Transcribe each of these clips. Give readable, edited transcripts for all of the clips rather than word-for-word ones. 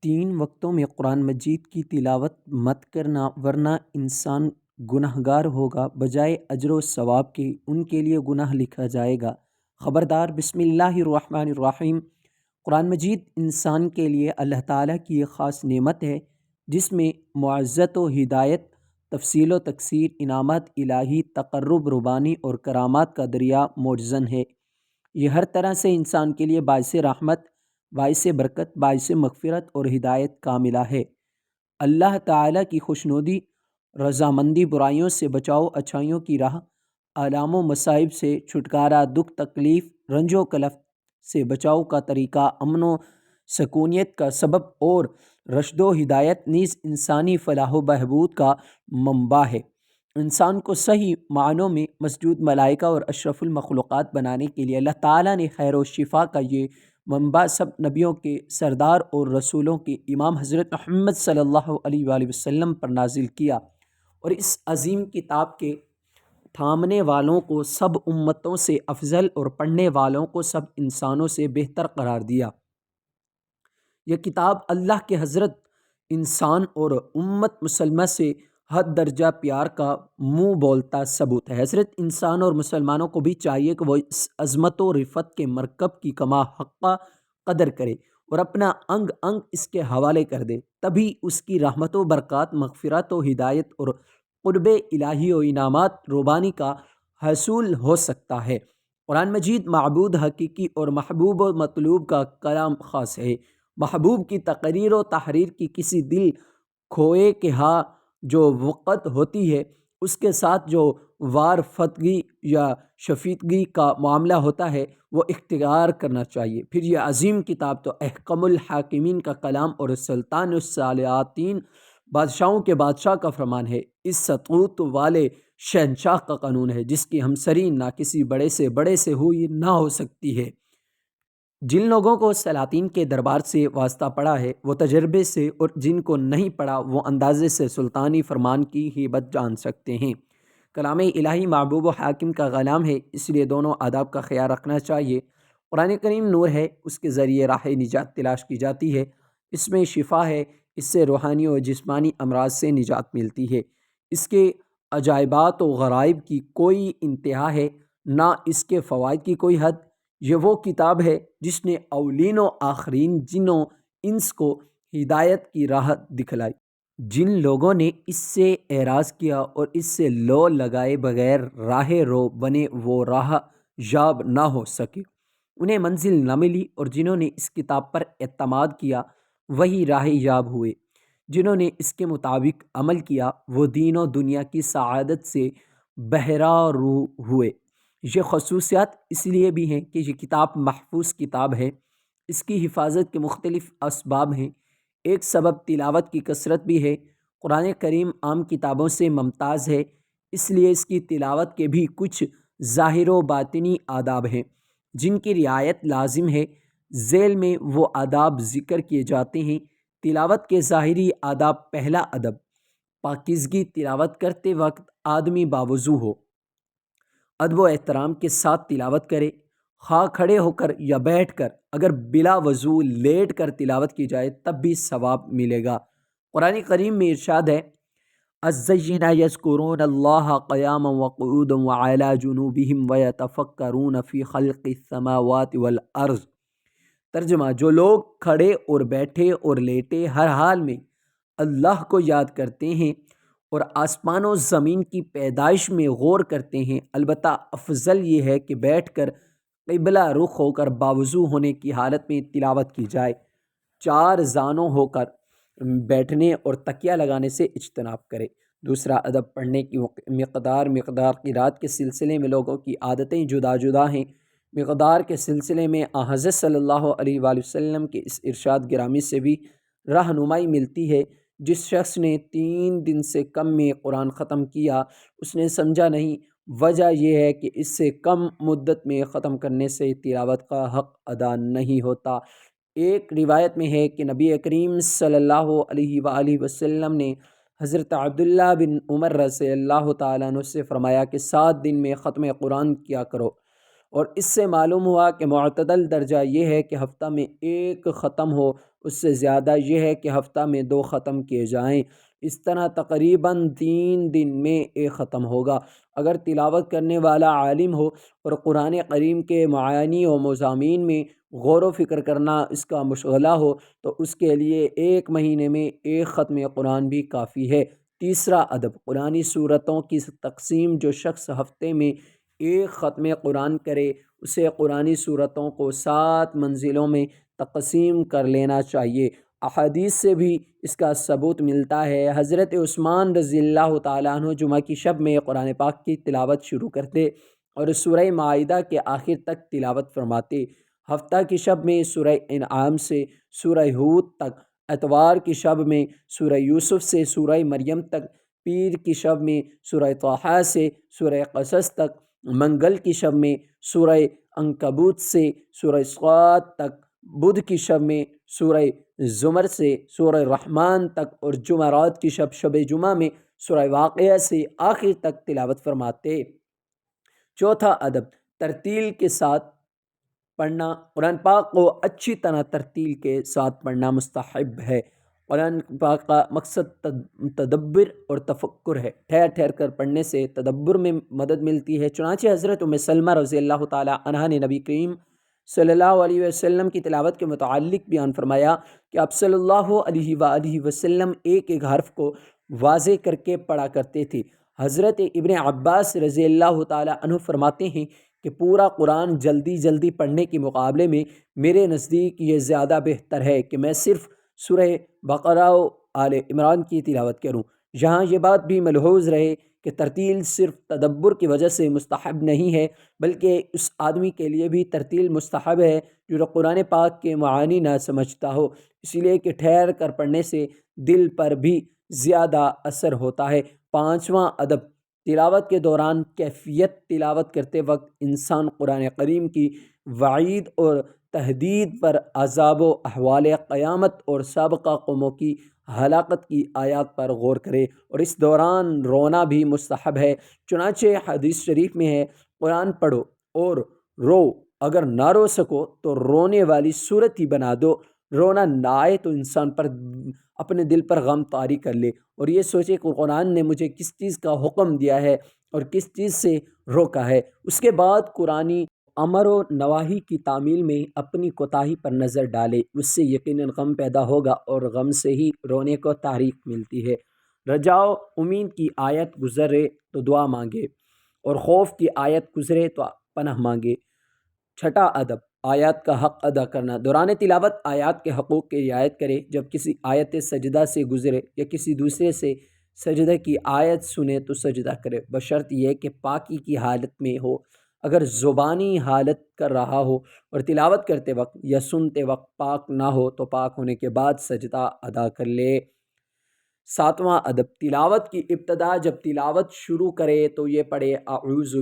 3 وقتوں میں قرآن مجید کی تلاوت مت کرنا ورنہ انسان گنہگار ہوگا، بجائے اجر و ثواب کے ان کے لیے گناہ لکھا جائے گا۔ خبردار، بسم اللہ الرحمن الرحیم۔ قرآن مجید انسان کے لیے اللہ تعالیٰ کی ایک خاص نعمت ہے جس میں معزت و ہدایت، تفصیل و تکثیر، انعامات الہی، تقرب ربانی اور کرامات کا دریا موجزن ہے۔ یہ ہر طرح سے انسان کے لیے باعث رحمت، باعث برکت، باعث مغفرت اور ہدایت کاملہ ہے۔ اللہ تعالیٰ کی خوشنودی، رضامندی، برائیوں سے بچاؤ، اچھائیوں کی راہ، آلام و مصائب سے چھٹکارا، دکھ تکلیف، رنج و کلف سے بچاؤ کا طریقہ، امن و سکونیت کا سبب اور رشد و ہدایت نیز انسانی فلاح و بہبود کا منبع ہے۔ انسان کو صحیح معنوں میں مسجود ملائکہ اور اشرف المخلوقات بنانے کے لیے اللہ تعالیٰ نے خیر و شفا کا یہ منبع سب نبیوں کے سردار اور رسولوں کے امام حضرت محمد صلی اللہ علیہ وآلہ وسلم پر نازل کیا، اور اس عظیم کتاب کے تھامنے والوں کو سب امتوں سے افضل اور پڑھنے والوں کو سب انسانوں سے بہتر قرار دیا۔ یہ کتاب اللہ کے حضرت انسان اور امت مسلمہ سے حد درجہ پیار کا منہ بولتا ثبوت ہے۔ حضرت انسان اور مسلمانوں کو بھی چاہیے کہ وہ اس عظمت و رفعت کے مرکب کی کما حقہ قدر کرے اور اپنا انگ انگ اس کے حوالے کر دے، تبھی اس کی رحمت و برکات، مغفرت و ہدایت اور قرب الہی و انعامات ربانی کا حصول ہو سکتا ہے۔ قرآن مجید معبود حقیقی اور محبوب و مطلوب کا کلام خاص ہے۔ محبوب کی تقریر و تحریر کی کسی دل کھوئے کے ہاں جو وقت ہوتی ہے، اس کے ساتھ جو وارفتگی یا شفیقگی کا معاملہ ہوتا ہے وہ اختیار کرنا چاہیے۔ پھر یہ عظیم کتاب تو احکم الحاکمین کا کلام اور سلطان السلاطین، بادشاہوں کے بادشاہ کا فرمان ہے، اس سطوت والے شہنشاہ کا قانون ہے جس کی ہمسری نہ کسی بڑے سے ہوئی نہ ہو سکتی ہے۔ جن لوگوں کو سلاطین کے دربار سے واسطہ پڑا ہے وہ تجربے سے، اور جن کو نہیں پڑا وہ اندازے سے سلطانی فرمان کی ہیبت جان سکتے ہیں۔ کلام الہی محبوب و حاکم کا کلام ہے، اس لیے دونوں آداب کا خیال رکھنا چاہیے۔ قرآن کریم نور ہے، اس کے ذریعے راہ نجات تلاش کی جاتی ہے، اس میں شفا ہے، اس سے روحانی و جسمانی امراض سے نجات ملتی ہے۔ اس کے عجائبات و غرائب کی کوئی انتہا ہے، نہ اس کے فوائد کی کوئی حد۔ یہ وہ کتاب ہے جس نے اولین و آخرین، جن و انس کو ہدایت کی راہ دکھلائی۔ جن لوگوں نے اس سے اعراض کیا اور اس سے لو لگائے بغیر راہ رو بنے وہ راہ یاب نہ ہو سکے، انہیں منزل نہ ملی، اور جنہوں نے اس کتاب پر اعتماد کیا وہی راہ یاب ہوئے۔ جنہوں نے اس کے مطابق عمل کیا وہ دین و دنیا کی سعادت سے بہرہ رو ہوئے۔ یہ خصوصیات اس لیے بھی ہیں کہ یہ کتاب محفوظ کتاب ہے۔ اس کی حفاظت کے مختلف اسباب ہیں۔ ایک سبب تلاوت کی کثرت بھی ہے۔ قرآن کریم عام کتابوں سے ممتاز ہے، اس لیے اس کی تلاوت کے بھی کچھ ظاہر و باطنی آداب ہیں جن کی رعایت لازم ہے۔ ذیل میں وہ آداب ذکر کیے جاتے ہیں۔ تلاوت کے ظاہری آداب: پہلا ادب، پاکیزگی، تلاوت کرتے وقت آدمی باوضو ہو، ادب و احترام کے ساتھ تلاوت کرے، خواہ کھڑے ہو کر یا بیٹھ کر۔ اگر بلا وضو لیٹ کر تلاوت کی جائے تب بھی ثواب ملے گا۔ قرآن کریم میں ارشاد ہے، الذین یذکرون اللہ قیاما وقعودا وعلی جنوبہم ویتفکرون فی خلق السماوات والارض۔ ترجمہ: جو لوگ کھڑے اور بیٹھے اور لیٹے ہر حال میں اللہ کو یاد کرتے ہیں اور آسمان و زمین کی پیدائش میں غور کرتے ہیں، البتہ افضل یہ ہے کہ بیٹھ کر قبلہ رخ ہو کر باوضو ہونے کی حالت میں تلاوت کی جائے۔ چار زانوں ہو کر بیٹھنے اور تکیہ لگانے سے اجتناب کرے۔ دوسرا ادب، پڑھنے کی مقدار قرات کے سلسلے میں لوگوں کی عادتیں جدا جدا ہیں۔ مقدار کے سلسلے میں حضرت صلی اللہ علیہ وآلہ وسلم کے اس ارشاد گرامی سے بھی رہنمائی ملتی ہے، جس شخص نے 3 دن سے کم میں قرآن ختم کیا اس نے سمجھا نہیں۔ وجہ یہ ہے کہ اس سے کم مدت میں ختم کرنے سے تلاوت کا حق ادا نہیں ہوتا۔ ایک روایت میں ہے کہ نبی کریم صلی اللہ علیہ وآلہ وسلم نے حضرت عبداللہ بن عمر رضی اللہ تعالیٰ عنہ سے فرمایا کہ 7 دن میں ختم قرآن کیا کرو، اور اس سے معلوم ہوا کہ معتدل درجہ یہ ہے کہ ہفتہ میں 1 ختم ہو، اس سے زیادہ یہ ہے کہ ہفتہ میں 2 ختم کیے جائیں۔ اس طرح تقریباً 3 دن میں ایک ختم ہوگا۔ اگر تلاوت کرنے والا عالم ہو اور قرآن کریم کے معانی و مضامین میں غور و فکر کرنا اس کا مشغلہ ہو تو اس کے لیے 1 مہینے میں 1 ختم قرآن بھی کافی ہے۔ تیسرا ادب، قرآنی صورتوں کی تقسیم۔ جو شخص ہفتے میں 1 ختم قرآن کرے اسے قرآنی صورتوں کو 7 منزلوں میں تقسیم کر لینا چاہیے۔ احادیث سے بھی اس کا ثبوت ملتا ہے۔ حضرت عثمان رضی اللہ تعالیٰ عنہ جمعہ کی شب میں قرآن پاک کی تلاوت شروع کرتے اور سورہ مائدہ کے آخر تک تلاوت فرماتے۔ ہفتہ کی شب میں سورہ انعام سے سورہ ہود تک، اتوار کی شب میں سورہ یوسف سے سورہ مریم تک، پیر کی شب میں سورہ طٰہٰ سے سورہ قصص تک، منگل کی شب میں سورہ عنکبوت سے سورہ صاد تک، بدھ کی شب میں سورہ زمر سے سورہ رحمان تک اور جمعرات کی شب جمعہ میں سورہ واقعہ سے آخر تک تلاوت فرماتے۔ چوتھا ادب، ترتیل کے ساتھ پڑھنا۔ قرآن پاک کو اچھی طرح ترتیل کے ساتھ پڑھنا مستحب ہے۔ قرآن پاک کا مقصد تدبر اور تفکر ہے۔ ٹھہر ٹھہر کر پڑھنے سے تدبر میں مدد ملتی ہے۔ چنانچہ حضرت ام سلمہ رضی اللہ تعالیٰ عنہا نے نبی کریم صلی اللہ علیہ وسلم کی تلاوت کے متعلق بیان فرمایا کہ آپ صلی اللہ علیہ وآلہ وسلم ایک ایک حرف کو واضح کر کے پڑھا کرتے تھے۔ حضرت ابن عباس رضی اللہ تعالیٰ عنہ فرماتے ہیں کہ پورا قرآن جلدی جلدی پڑھنے کے مقابلے میں میرے نزدیک یہ زیادہ بہتر ہے کہ میں صرف سورہ بقرہ و آل عمران کی تلاوت کروں۔ یہاں یہ بات بھی ملحوظ رہے کہ ترتیل صرف تدبر کی وجہ سے مستحب نہیں ہے بلکہ اس آدمی کے لیے بھی ترتیل مستحب ہے جو قرآن پاک کے معانی نہ سمجھتا ہو، اس لیے کہ ٹھہر کر پڑھنے سے دل پر بھی زیادہ اثر ہوتا ہے۔ پانچواں ادب، تلاوت کے دوران کیفیت۔ تلاوت کرتے وقت انسان قرآن کریم کی وعید اور تہدید پر، عذاب و احوال قیامت اور سابقہ قوموں کی ہلاکت کی آیات پر غور کرے اور اس دوران رونا بھی مستحب ہے۔ چنانچہ حدیث شریف میں ہے، قرآن پڑھو اور رو، اگر نہ رو سکو تو رونے والی صورت ہی بنا دو۔ رونا نہ آئے تو انسان پر اپنے دل پر غم طاری کر لے اور یہ سوچے کہ قرآن نے مجھے کس چیز کا حکم دیا ہے اور کس چیز سے روکا ہے۔ اس کے بعد قرآنی امر و نواہی کی تعمیل میں اپنی کوتاہی پر نظر ڈالے، اس سے یقیناً غم پیدا ہوگا اور غم سے ہی رونے کو تحریک ملتی ہے۔ رجا و امید کی آیت گزرے تو دعا مانگے اور خوف کی آیت گزرے تو پناہ مانگے۔ چھٹا ادب، آیات کا حق ادا کرنا۔ دوران تلاوت آیات کے حقوق کی رعایت کرے۔ جب کسی آیت سجدہ سے گزرے یا کسی دوسرے سے سجدہ کی آیت سنے تو سجدہ کرے، بشرط یہ کہ پاکی کی حالت میں ہو۔ اگر زبانی حالت کر رہا ہو اور تلاوت کرتے وقت یا سنتے وقت پاک نہ ہو تو پاک ہونے کے بعد سجدہ ادا کر لے۔ ساتواں ادب، تلاوت کی ابتدا۔ جب تلاوت شروع کرے تو یہ پڑھے، اعوذ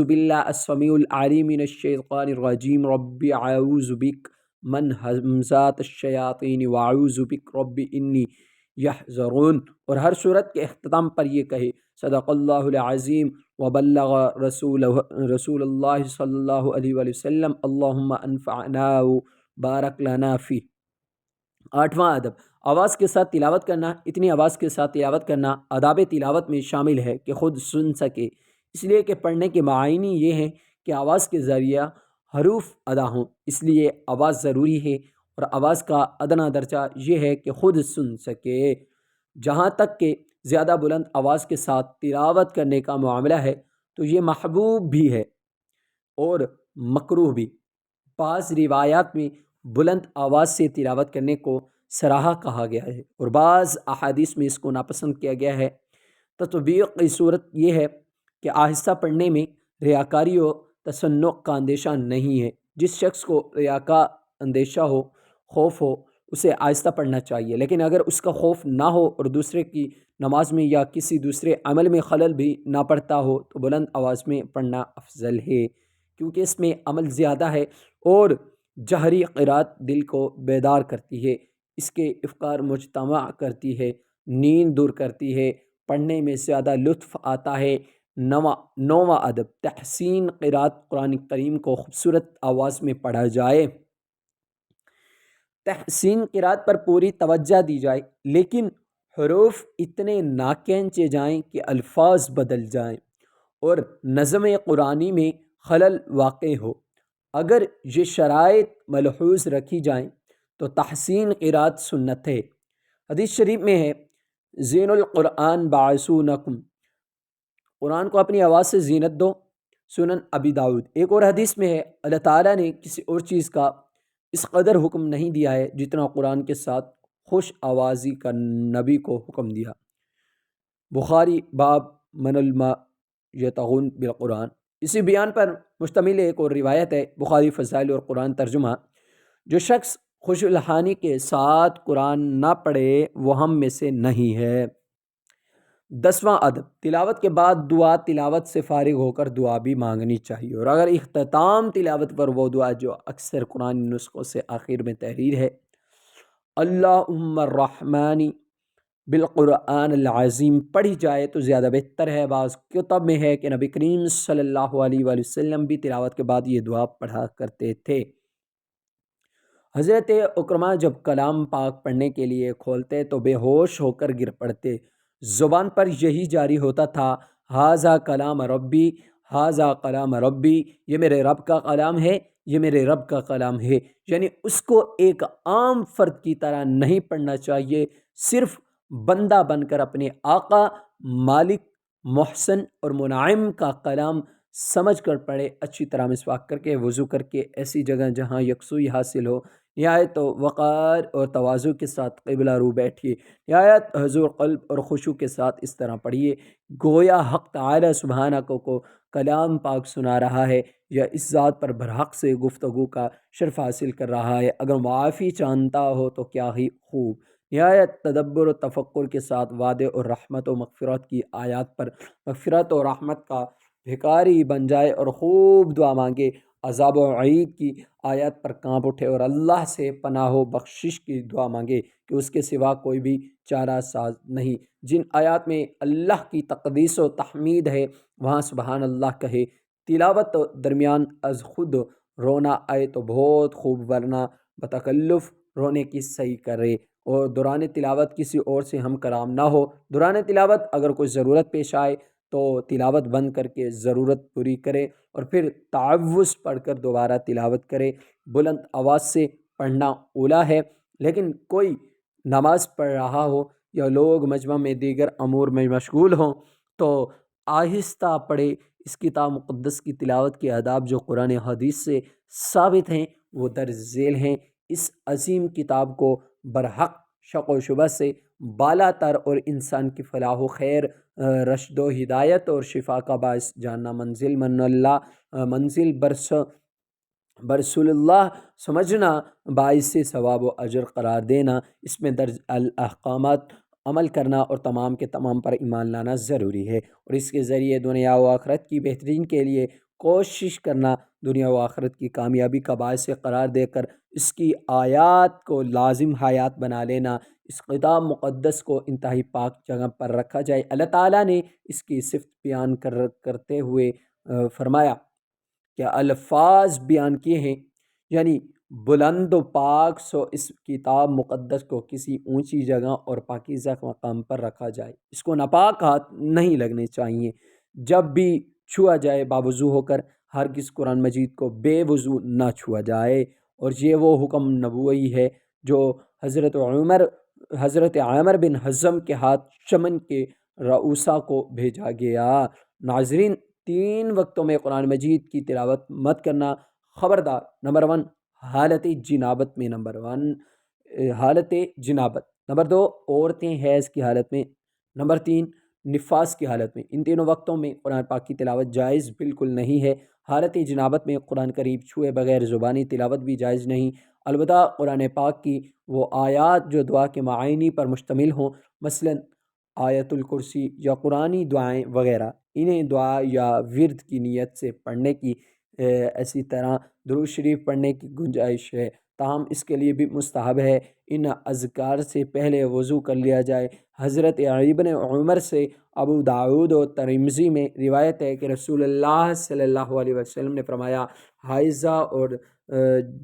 باللہ السمیع العلیم من الشیطان الرجیم رب اعوذ بک من ہمزات الشیاطین واعوذ بک رب انی یحضرون، اور ہر صورت کے اختتام پر یہ کہے، صدق اللہ العظیم وبلغ رسول اللہ صلی اللہ علیہ وآلہ وسلم، اللہم انفعنا بارک لنا فی۔ آٹھواں ادب، آواز کے ساتھ تلاوت کرنا۔ اتنی آواز کے ساتھ تلاوت کرنا آداب تلاوت میں شامل ہے کہ خود سن سکے، اس لیے کہ پڑھنے کے معنی یہ ہیں کہ آواز کے ذریعہ حروف ادا ہوں، اس لیے آواز ضروری ہے، اور آواز کا ادنیٰ درجہ یہ ہے کہ خود سن سکے۔ جہاں تک کہ زیادہ بلند آواز کے ساتھ تلاوت کرنے کا معاملہ ہے تو یہ محبوب بھی ہے اور مکروہ بھی۔ بعض روایات میں بلند آواز سے تلاوت کرنے کو سراہا کہا گیا ہے اور بعض احادیث میں اس کو ناپسند کیا گیا ہے۔ تطبیق کی صورت یہ ہے کہ آہستہ پڑھنے میں ریاکاری و تصنع کا اندیشہ نہیں ہے۔ جس شخص کو ریا کا اندیشہ ہو، خوف ہو، اسے آہستہ پڑھنا چاہیے، لیکن اگر اس کا خوف نہ ہو اور دوسرے کی نماز میں یا کسی دوسرے عمل میں خلل بھی نہ پڑتا ہو تو بلند آواز میں پڑھنا افضل ہے، کیونکہ اس میں عمل زیادہ ہے اور جہری قرات دل کو بیدار کرتی ہے، اس کے افکار مجتمع کرتی ہے، نیند دور کرتی ہے، پڑھنے میں زیادہ لطف آتا ہے۔ نواں ادب، تحسین قرات۔ قرآن کریم کو خوبصورت آواز میں پڑھا جائے۔ تحسین قرات پر پوری توجہ دی جائے، لیکن حروف اتنے نہ کھینچے جائیں کہ الفاظ بدل جائیں اور نظم قرآنی میں خلل واقع ہو۔ اگر یہ شرائط ملحوظ رکھی جائیں تو تحسین قرات سنت ہے۔ حدیث شریف میں ہے زین القرآن باعثونکم، قرآن کو اپنی آواز سے زینت دو، سنن ابی داود۔ ایک اور حدیث میں ہے اللہ تعالیٰ نے کسی اور چیز کا اس قدر حکم نہیں دیا ہے جتنا قرآن کے ساتھ خوش آوازی کا نبی کو حکم دیا۔ بخاری باب من الما یتغن بالقرآن۔ اسی بیان پر مشتمل ایک اور روایت ہے بخاری فضائل اور قرآن ترجمہ، جو شخص خوش الحانی کے ساتھ قرآن نہ پڑھے وہ ہم میں سے نہیں ہے۔ 10واں ادب، تلاوت کے بعد دعا تلاوت سے فارغ ہو کر دعا بھی مانگنی چاہیے، اور اگر اختتام تلاوت پر وہ دعا جو اکثر قرآن نسخوں سے آخر میں تحریر ہے، اللہم الرحمن بالقرآن العظیم، پڑھی جائے تو زیادہ بہتر ہے۔ بعض کتب میں ہے کہ نبی کریم صلی اللہ علیہ وآلہ وسلم بھی تلاوت کے بعد یہ دعا پڑھا کرتے تھے۔ حضرت اکرمہ جب کلام پاک پڑھنے کے لیے کھولتے تو بے ہوش ہو کر گر پڑتے، زبان پر یہی جاری ہوتا تھا، ہاذا کلام ربی، ہاذا کلام ربی، یہ میرے رب کا کلام ہے، یہ میرے رب کا کلام ہے۔ یعنی اس کو ایک عام فرد کی طرح نہیں پڑھنا چاہیے، صرف بندہ بن کر اپنے آقا، مالک، محسن اور منعم کا کلام سمجھ کر پڑھے، اچھی طرح مسواک کر کے، وضو کر کے، ایسی جگہ جہاں یکسوئی حاصل ہو، نہایت تو وقار اور تواضع کے ساتھ قبلہ رو بیٹھیے، نہایت حضور قلب اور خشوع کے ساتھ اس طرح پڑھیے گویا حق تعالی سبحانہ کو کلام پاک سنا رہا ہے یا اس ذات پر برحق سے گفتگو کا شرف حاصل کر رہا ہے۔ اگر معافی چاہتا ہو تو کیا ہی خوب، نہایت تدبر و تفکر کے ساتھ وعدے اور رحمت و مغفرت کی آیات پر مغفرت و رحمت کا بھکاری بن جائے اور خوب دعا مانگے، عذاب و وعید کی آیات پر کانپ اٹھے اور اللہ سے پناہ و بخشش کی دعا مانگے کہ اس کے سوا کوئی بھی چارہ ساز نہیں۔ جن آیات میں اللہ کی تقدیس و تحمید ہے وہاں سبحان اللہ کہے۔ تلاوت درمیان از خود رونا آئے تو بہت خوب، ورنہ بتکلف رونے کی صحیح کرے، اور دوران تلاوت کسی اور سے ہم کلام نہ ہو۔ دوران تلاوت اگر کوئی ضرورت پیش آئے تو تلاوت بند کر کے ضرورت پوری کرے اور پھر تعوذ پڑھ کر دوبارہ تلاوت کرے۔ بلند آواز سے پڑھنا اولیٰ ہے، لیکن کوئی نماز پڑھ رہا ہو یا لوگ مجمع میں دیگر امور میں مشغول ہوں تو آہستہ پڑھے۔ اس کتاب مقدس کی تلاوت کے آداب جو قرآن حدیث سے ثابت ہیں وہ درج ذیل ہیں۔ اس عظیم کتاب کو برحق شک و شبہ سے بالا تر اور انسان کی فلاح و خیر، رشد و ہدایت اور شفا کا باعث جاننا، منزل من اللہ، منزل برسول اللہ سمجھنا، باعث ثواب و اجر قرار دینا، اس میں درج الاحکامات عمل کرنا اور تمام کے تمام پر ایمان لانا ضروری ہے، اور اس کے ذریعے دنیا و آخرت کی بہترین کے لیے کوشش کرنا، دنیا و آخرت کی کامیابی کا باعث قرار دے کر اس کی آیات کو لازم حیات بنا لینا۔ اس کتاب مقدس کو انتہائی پاک جگہ پر رکھا جائے۔ اللہ تعالیٰ نے اس کی صفت بیان کرتے ہوئے فرمایا کہ الفاظ بیان کیے ہیں، یعنی بلند و پاک، سو اس کتاب مقدس کو کسی اونچی جگہ اور پاکیزہ مقام پر رکھا جائے، اس کو ناپاک ہاتھ نہیں لگنے چاہیے۔ جب بھی چھوا جائے باوضو ہو کر، ہرگز قرآن مجید کو بے وضو نہ چھوا جائے، اور یہ وہ حکم نبوی ہے جو حضرت عامر بن حزم کے ہاتھ چمن کے رؤسا کو بھیجا گیا۔ ناظرین، 3 وقتوں میں قرآن مجید کی تلاوت مت کرنا، خبردار۔ نمبر 1 حالت جنابت میں، حالت جنابت۔ نمبر 2 عورتیں حیض کی حالت میں۔ نمبر 3 نفاس کی حالت میں۔ ان تینوں وقتوں میں قرآن پاک کی تلاوت جائز بالکل نہیں ہے۔ حالت جنابت میں قرآن قریب چھوئے بغیر زبانی تلاوت بھی جائز نہیں، البتہ قرآن پاک کی وہ آیات جو دعا کے معانی پر مشتمل ہوں، مثلا آیت الکرسی یا قرآنی دعائیں وغیرہ، انہیں دعا یا ورد کی نیت سے پڑھنے کی، اسی طرح درود شریف پڑھنے کی گنجائش ہے، تاہم اس کے لیے بھی مستحب ہے ان اذکار سے پہلے وضو کر لیا جائے۔ حضرت ابن عمر سے ابو داود و ترمذی میں روایت ہے کہ رسول اللہ صلی اللہ علیہ وسلم نے فرمایا، حائضہ اور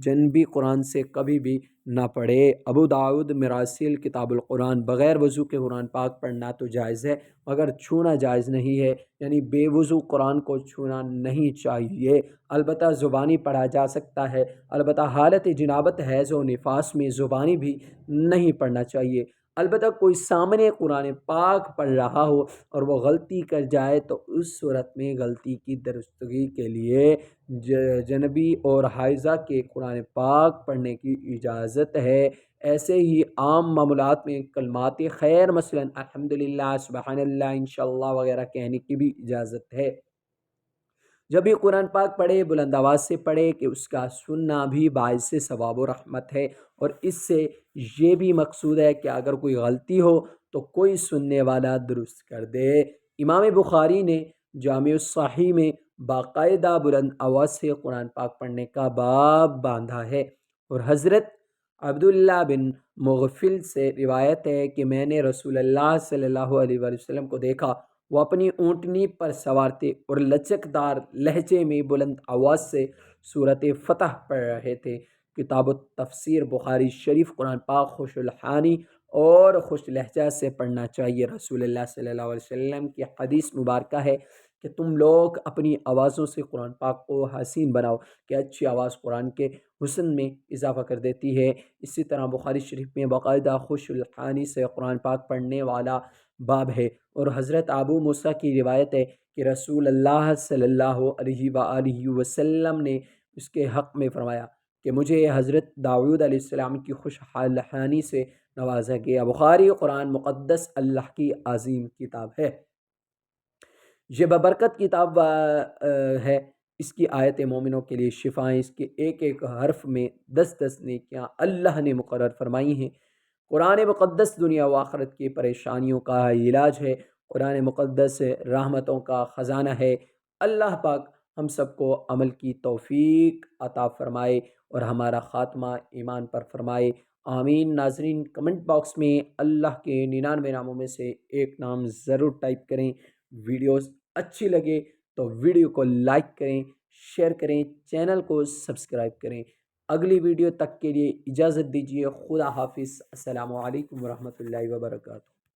جنبی قرآن سے کبھی بھی نہ پڑھے۔ ابو داؤد مراسل کتاب القرآن، بغیر وضو کے قرآن پاک پڑھنا تو جائز ہے مگر چھونا جائز نہیں ہے، یعنی بے وضو قرآن کو چھونا نہیں چاہیے۔ البتہ زبانی پڑھا جا سکتا ہے، البتہ حالت جنابت، حیض و نفاس میں زبانی بھی نہیں پڑھنا چاہیے۔ البتہ کوئی سامنے قرآن پاک پڑھ رہا ہو اور وہ غلطی کر جائے تو اس صورت میں غلطی کی درستگی کے لیے جنبی اور حائضہ کے قرآن پاک پڑھنے کی اجازت ہے۔ ایسے ہی عام معمولات میں کلمات خیر مثلا الحمدللہ، سبحان اللہ، انشاءاللہ وغیرہ کہنے کی بھی اجازت ہے۔ جب بھی قرآن پاک پڑھے بلند آواز سے پڑھے کہ اس کا سننا بھی باعث ثواب و رحمت ہے، اور اس سے یہ بھی مقصود ہے کہ اگر کوئی غلطی ہو تو کوئی سننے والا درست کر دے۔ امام بخاری نے جامع الصحیح میں باقاعدہ بلند آواز سے قرآن پاک پڑھنے کا باب باندھا ہے، اور حضرت عبداللہ بن مغفل سے روایت ہے کہ میں نے رسول اللہ صلی اللہ علیہ وآلہ وسلم کو دیکھا، وہ اپنی اونٹنی پر سوار تھے اور لچکدار لہجے میں بلند آواز سے سورۃ فتح پڑھ رہے تھے۔ کتاب التفسیر، بخاری شریف۔ قرآن پاک خوش الحانی اور خوش لہجہ سے پڑھنا چاہیے۔ رسول اللہ صلی اللہ علیہ وسلم کی حدیث مبارکہ ہے کہ تم لوگ اپنی آوازوں سے قرآن پاک کو حسین بناؤ، کہ اچھی آواز قرآن کے حسن میں اضافہ کر دیتی ہے۔ اسی طرح بخاری شریف میں باقاعدہ خوش الحانی سے قرآن پاک پڑھنے والا باب ہے، اور حضرت ابو موسیٰ کی روایت ہے کہ رسول اللہ صلی اللہ علیہ وآلہ وسلم نے اس کے حق میں فرمایا کہ مجھے حضرت داؤد علیہ السلام کی خوش الحانی سے نوازا گیا۔ بخاری قرآن مقدس اللہ کی عظیم کتاب ہے، یہ ببرکت کتاب ہے۔ اس کی آیت مومنوں کے لیے شفائیں، اس کے ایک ایک حرف میں 10 نیکیاں اللہ نے مقرر فرمائی ہیں۔ قرآن مقدس دنیا و آخرت کی پریشانیوں کا علاج ہے، قرآن مقدس رحمتوں کا خزانہ ہے۔ اللہ پاک ہم سب کو عمل کی توفیق عطا فرمائے اور ہمارا خاتمہ ایمان پر فرمائے، آمین۔ ناظرین، کمنٹ باکس میں اللہ کے 99 ناموں میں سے ایک نام ضرور ٹائپ کریں۔ ویڈیوز اچھی لگے تو ویڈیو کو لائک کریں، شیئر کریں، چینل کو سبسکرائب کریں۔ اگلی ویڈیو تک کے لیے اجازت دیجیے، خدا حافظ، السلام علیکم ورحمۃ اللہ وبرکاتہ۔